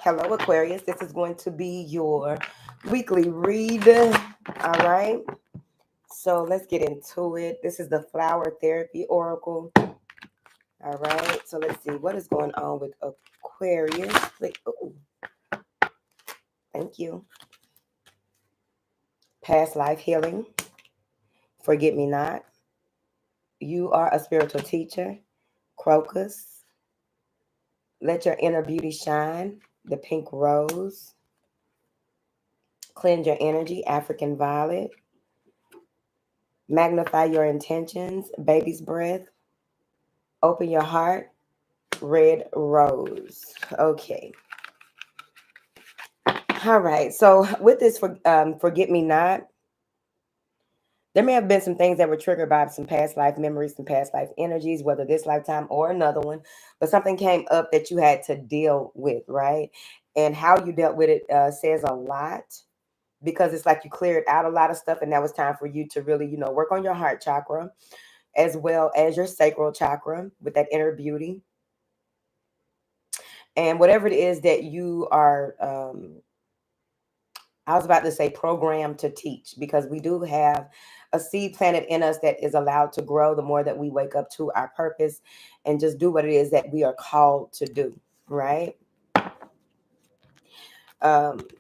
Hello, Aquarius. This is going to be your weekly read. All right. So let's get into it. This is the Flower Therapy Oracle. All right. So let's see what is going on with Aquarius. Oh, thank you. Past life healing. Forget me not. You are a spiritual teacher. Crocus. Let your inner beauty shine. The pink rose. Cleanse your energy. African violet. Magnify your intentions. Baby's breath. Open your heart. Red rose. Okay. All right. So with this forget me not, there may have been some things that were triggered by some past life memories, some past life energies, whether this lifetime or another one, but something came up that you had to deal with, right? And how you dealt with it says a lot, because it's like you cleared out a lot of stuff, and now it's time for you to really, work on your heart chakra as well as your sacral chakra with that inner beauty. And whatever it is that you are, I was about to say programmed to teach, because we do have a seed planted in us that is allowed to grow the more that we wake up to our purpose and just do what it is that we are called to do, right?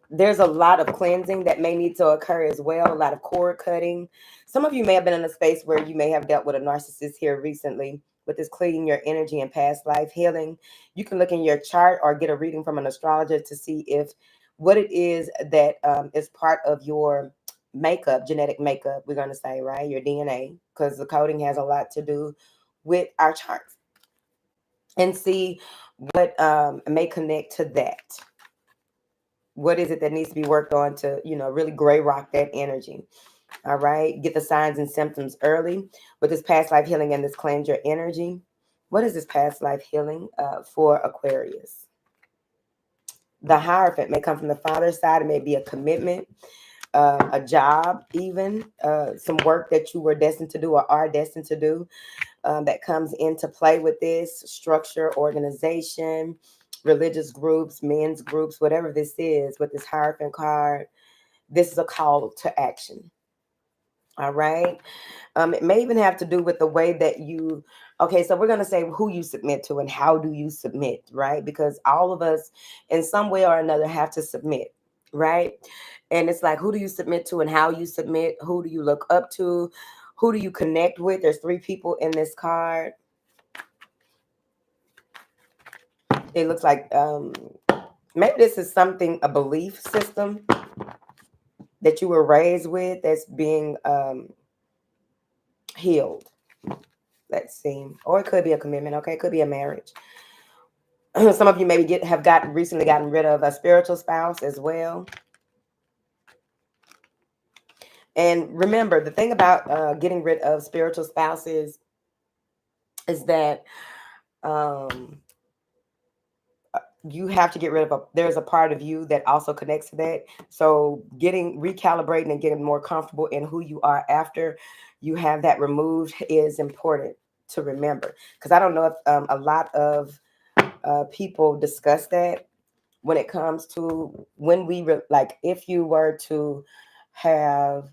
There's a lot of cleansing that may need to occur as well, a lot of cord cutting. Some of you may have been in a space where you may have dealt with a narcissist here recently. With this cleaning your energy and past life healing, you can look in your chart or get a reading from an astrologer to see if what it is that is part of your makeup, genetic makeup, we're going to say, right? Your DNA, because the coding has a lot to do with our charts, and see what may connect to that. What is it that needs to be worked on to, really gray rock that energy? All right. Get the signs and symptoms early with this past life healing and this cleanse your energy. What is this past life healing for Aquarius? The Hierophant may come from the father's side. It may be a commitment, a job, even some work that you were destined to do or are destined to do that comes into play with this structure, organization, religious groups, men's groups, whatever this is with this Hierophant card. This is a call to action. All right. It may even have to do with the way that you, okay, so we're going to say who you submit to and how do you submit, right? Because all of us in some way or another have to submit, right? And it's like, who do you submit to and how you submit? Who do you look up to? Who do you connect with? There's 3 people in this card. It looks like maybe this is something, a belief system that you were raised with that's being healed. Let's see. Or it could be a commitment. Okay, it could be a marriage. Some of you maybe have recently gotten rid of a spiritual spouse as well. And remember, the thing about getting rid of spiritual spouses is that you have to get rid of there's a part of you that also connects to that. So recalibrating and getting more comfortable in who you are after you have that removed is important to remember. Because I don't know if a lot of people discuss that when it comes to when we like if you were to have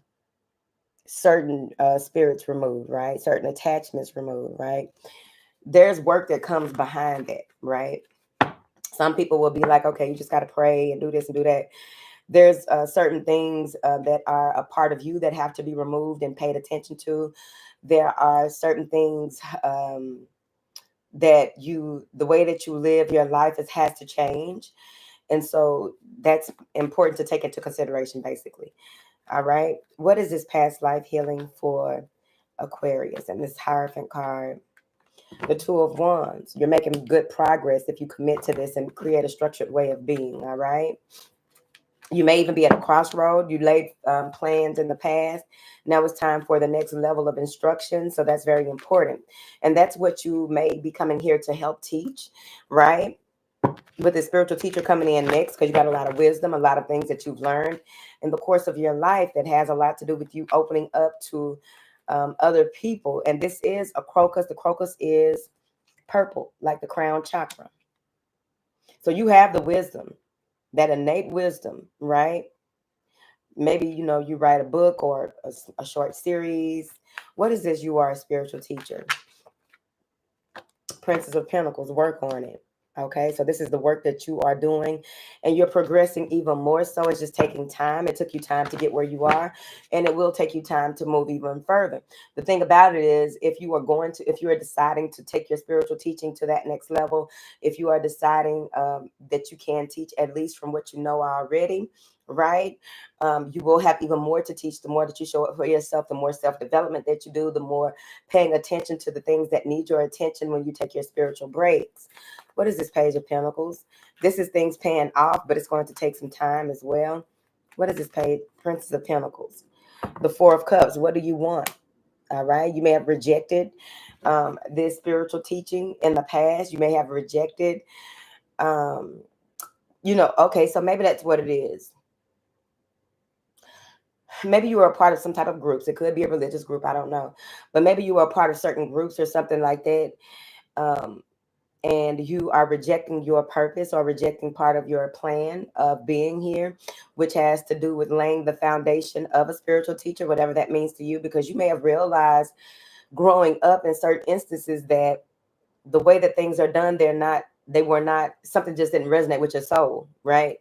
certain spirits removed, right? Certain attachments removed, right? There's work that comes behind that, right? Some people will be like, okay, you just got to pray and do this and do that. There's certain things that are a part of you that have to be removed and paid attention to. There are certain things that the way that you live your life has to change. And so that's important to take into consideration, basically. All right. What is this past life healing for Aquarius? And this Hierophant card, the 2 of Wands. You're making good progress if you commit to this and create a structured way of being. All right. You may even be at a crossroad. You laid plans in the past. Now it's time for the next level of instruction. So that's very important. And that's what you may be coming here to help teach, right? With the spiritual teacher coming in next, because you got a lot of wisdom, a lot of things that you've learned in the course of your life that has a lot to do with you opening up to other people. And this is a crocus. The crocus is purple, like the crown chakra. So you have the wisdom. that innate wisdom, right? Maybe, you write a book or a short series. What is this? You are a spiritual teacher. Princess of Pentacles, work on it. Okay, so this is the work that you are doing, and you're progressing even more so. It's just taking time. It took you time to get where you are, and it will take you time to move even further. The thing about it is, if you are deciding to take your spiritual teaching to that next level, if you are deciding that you can teach at least from what you know already, right? You will have even more to teach. The more that you show up for yourself, the more self-development that you do, the more paying attention to the things that need your attention when you take your spiritual breaks. What is this Page of Pentacles? This is things paying off, but it's going to take some time as well. What is this page? Princess of Pentacles. The Four of Cups. What do you want? All right. You may have rejected this spiritual teaching in the past. You may have rejected, okay, so maybe that's what it is. Maybe you were a part of some type of groups. It could be a religious group. I don't know. But maybe you were a part of certain groups or something like that. And you are rejecting your purpose or rejecting part of your plan of being here, which has to do with laying the foundation of a spiritual teacher, whatever that means to you, because you may have realized growing up in certain instances that the way that things are done, they were not, something just didn't resonate with your soul, right?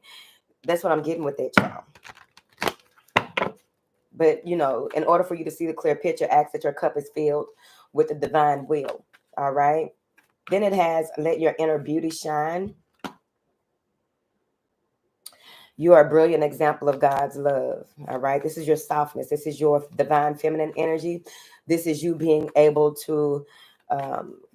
That's what I'm getting with that, y'all. But, in order for you to see the clear picture, ask that your cup is filled with the divine will, all right? Then it has, let your inner beauty shine. You are a brilliant example of God's love. All right. This is your softness. This is your divine feminine energy. This is you being able to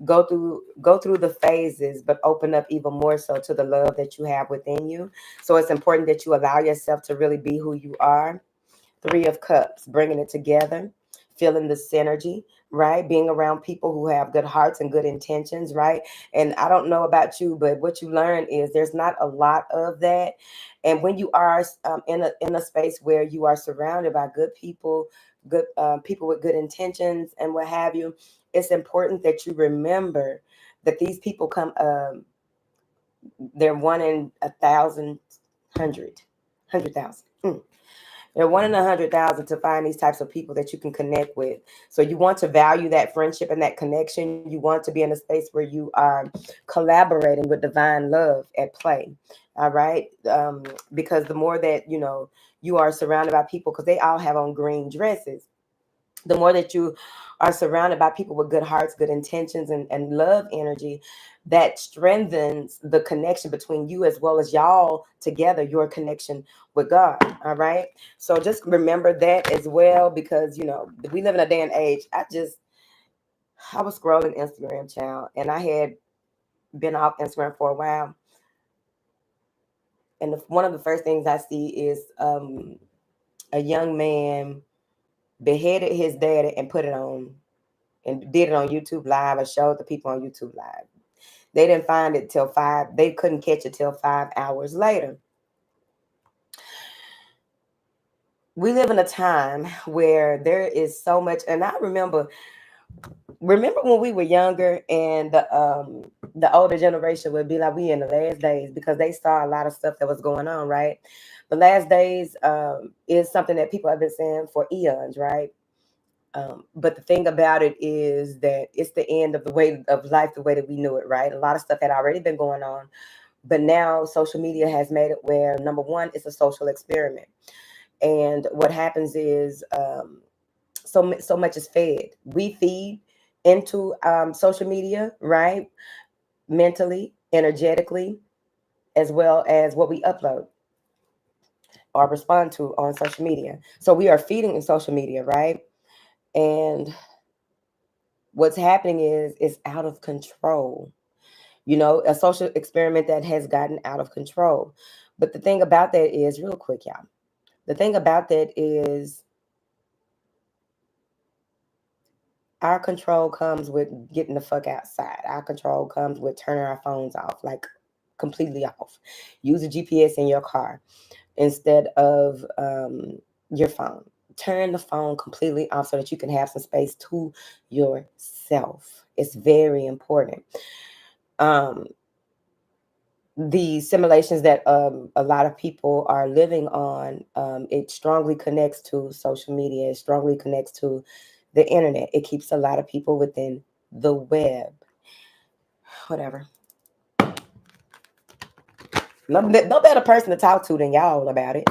go through the phases, but open up even more so to the love that you have within you. So it's important that you allow yourself to really be who you are. Three of Cups, bringing it together, feeling the synergy, right? Being around people who have good hearts and good intentions, right? And I don't know about you, but what you learn is there's not a lot of that. And when you are in a space where you are surrounded by good people, good people with good intentions, and what have you, it's important that you remember that these people come. They're one in 1,000, 100,000. They're one in 100,000 to find these types of people that you can connect with. So you want to value that friendship and that connection. You want to be in a space where you are collaborating with divine love at play. All right. Because the more that, you are surrounded by people, because they all have on green dresses, the more that you are surrounded by people with good hearts, good intentions, and love energy, that strengthens the connection between you as well as y'all together, your connection with God. All right. So just remember that as well, because, we live in a day and age. I was scrolling Instagram, child, and I had been off Instagram for a while. And one of the first things I see is a young man beheaded his daddy and put it on and did it on YouTube Live. I showed the people on YouTube Live. They didn't find it till 5. They couldn't catch it till 5 hours later. We live in a time where there is so much, and I remember when we were younger, and the older generation would be like, we in the last days, because they saw a lot of stuff that was going on, right? The last days is something that people have been saying for eons, right? But the thing about it is that it's the end of the way of life, the way that we knew it, right? A lot of stuff had already been going on, but now social media has made it where, number one, it's a social experiment. And what happens is so much is fed. We feed into social media, right? Mentally, energetically, as well as what we upload or respond to on social media. So we are feeding in social media, right? And what's happening is it's out of control. A social experiment that has gotten out of control. But the thing about that is, real quick, y'all, the thing about that is our control comes with getting the fuck outside. Our control comes with turning our phones off, like completely off. Use a GPS in your car instead of your phone. Turn the phone completely off so that you can have some space to yourself. It's very important. the simulations that a lot of people are living on, it strongly connects to social media. It strongly connects to the internet. It keeps a lot of people within the web. Whatever. No better person to talk to than y'all about it.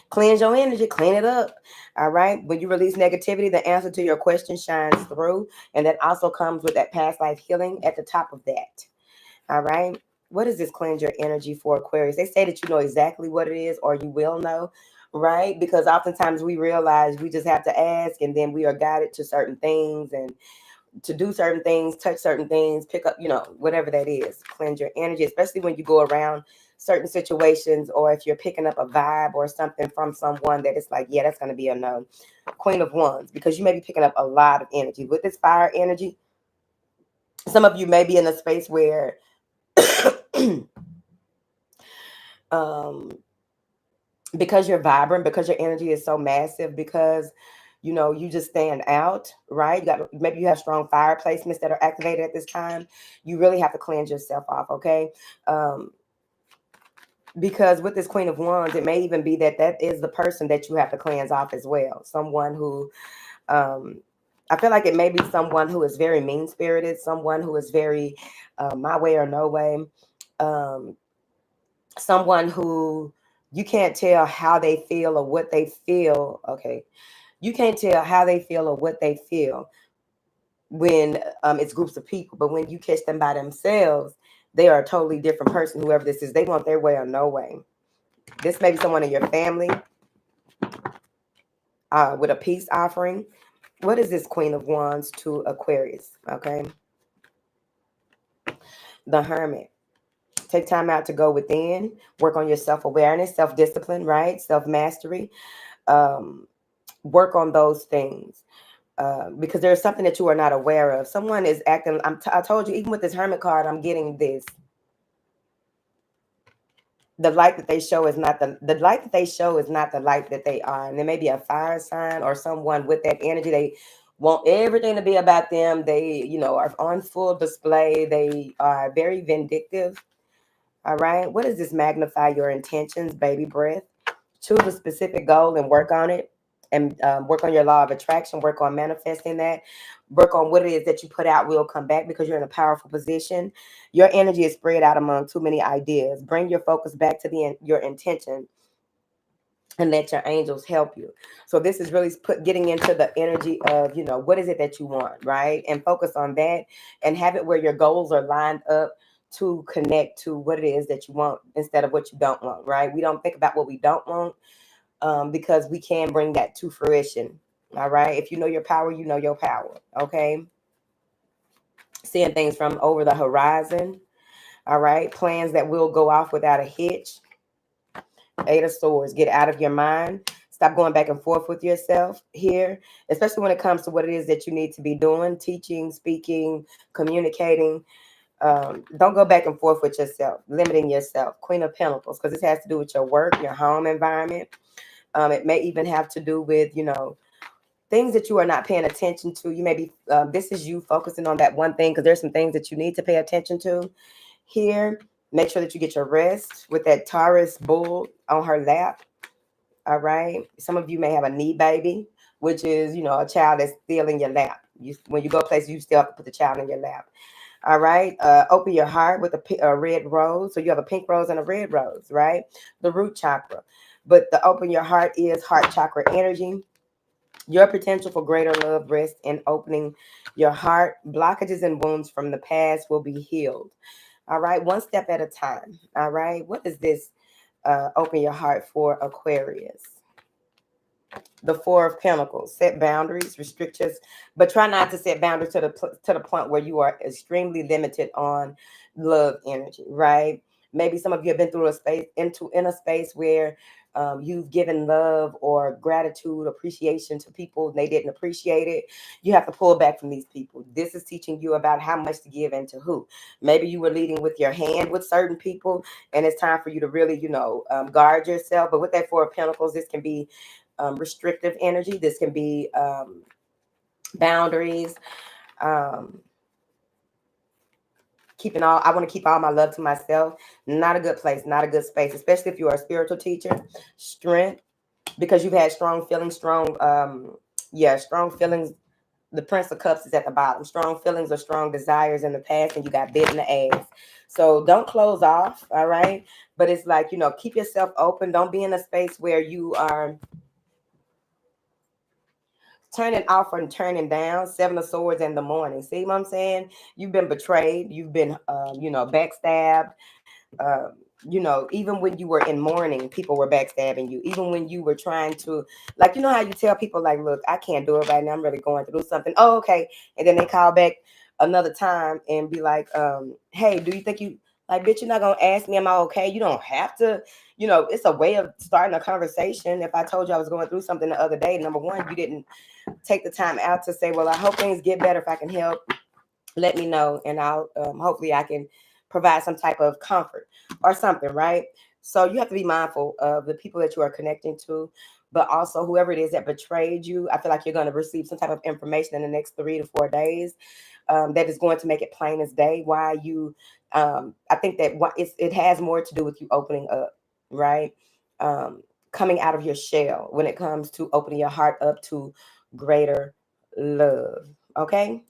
Cleanse your energy, clean it up. All right. When you release negativity, the answer to your question shines through. And that also comes with that past life healing at the top of that. All right. What is this cleanse your energy for, Aquarius? They say that you know exactly what it is, or you will know, right? Because oftentimes we realize we just have to ask, and then we are guided to certain things and to do certain things, touch certain things, pick up, whatever that is. Cleanse your energy, especially when you go around certain situations, or if you're picking up a vibe or something from someone that it's like, yeah, that's going to be a no. Queen of Wands, because you may be picking up a lot of energy. With this fire energy, some of you may be in a space where um because you're vibrant, because your energy is so massive, because you just stand out, right? Maybe you have strong fire placements that are activated at this time. You really have to cleanse yourself off, okay? Because with this Queen of Wands, it may even be that is the person that you have to cleanse off as well. Someone who, I feel like it may be someone who is very mean spirited, someone who is very my way or no way, someone who you can't tell how they feel or what they feel. Okay, you can't tell how they feel or what they feel when it's groups of people, but when you catch them by themselves, they are a totally different person. Whoever this is, they want their way or no way. This may be someone in your family with a peace offering. What is this Queen of Wands to Aquarius? Okay, the Hermit. Take time out to go within, work on your self-awareness, self-discipline, right? Self-mastery. Work on those things. Because there's something that you are not aware of. Someone is acting. I told you, even with this Hermit card, I'm getting this. The light that they show is not the light that they show is not the light that they are. And there may be a fire sign or someone with that energy. They want everything to be about them. They, are on full display. They are very vindictive. All right. What does this magnify your intentions, baby breath? Choose a specific goal and work on it, and work on your law of attraction, work on manifesting that, work on what it is that you put out will come back, because you're in a powerful position. Your energy is spread out among too many ideas. Bring your focus back to your intention and let your angels help you. So this is really getting into the energy of, what is it that you want, right? And focus on that and have it where your goals are lined up to connect to what it is that you want instead of what you don't want, right? We don't think about what we don't want, because we can bring that to fruition. All right. If you know your power, you know your power. Okay. Seeing things from over the horizon. All right. Plans that will go off without a hitch. Eight of Swords. Get out of your mind. Stop going back and forth with yourself here, especially when it comes to what it is that you need to be doing, teaching, speaking, communicating. Don't go back and forth with yourself, limiting yourself. Queen of Pentacles, because this has to do with your work, your home environment. It may even have to do with, things that you are not paying attention to. You may be, this is you focusing on that one thing, because there's some things that you need to pay attention to here. Make sure that you get your rest with that Taurus bull on her lap. All right. Some of you may have a knee baby, which is, a child that's still in your lap. When you go places, you still have to put the child in your lap. All right. Open your heart with a red rose. So you have a pink rose and a red rose, right? The root chakra. But the open your heart is heart chakra energy. Your potential for greater love rests in opening your heart. Blockages and wounds from the past will be healed. All right. One step at a time. All right. What is this? Open your heart for Aquarius. The Four of Pentacles. Set boundaries, restrictions, but try not to set boundaries to the point where you are extremely limited on love energy, right? Maybe some of you have been through in a space where you've given love or gratitude, appreciation to people, and they didn't appreciate it. You have to pull back from these people. This is teaching you about how much to give and to who. Maybe you were leading with your hand with certain people, and it's time for you to really, guard yourself. But with that Four of Pentacles, this can be restrictive energy. This can be boundaries. Um, I want to keep all my love to myself. Not a good place, not a good space, especially if you are a spiritual teacher. Strength, because you've had strong feelings, strong feelings. The Prince of Cups is at the bottom. Strong feelings or strong desires in the past, and you got bit in the ass. So don't close off, all right? But it's like, keep yourself open. Don't be in a space where you are turning off and turning down. Seven of Swords in the morning. See what I'm saying? You've been betrayed. You've been, backstabbed. Um, even when you were in mourning, people were backstabbing you. Even when you were trying to, like, how you tell people, like, look, I can't do it right now. I'm really going through something. Oh, okay. And then they call back another time and be like, hey, do you think you, like, bitch, you're not going to ask me, am I okay? You don't have to, it's a way of starting a conversation. If I told you I was going through something the other day, number one, you didn't take the time out to say, well, I hope things get better. If I can help, let me know, and I'll hopefully I can provide some type of comfort or something, right? So you have to be mindful of the people that you are connecting to, but also whoever it is that betrayed you. I feel like you're going to receive some type of information in the next 3 to 4 days that is going to make it plain as day why you. I think that it has more to do with you opening up, right? Coming out of your shell when it comes to opening your heart up to greater love. Okay.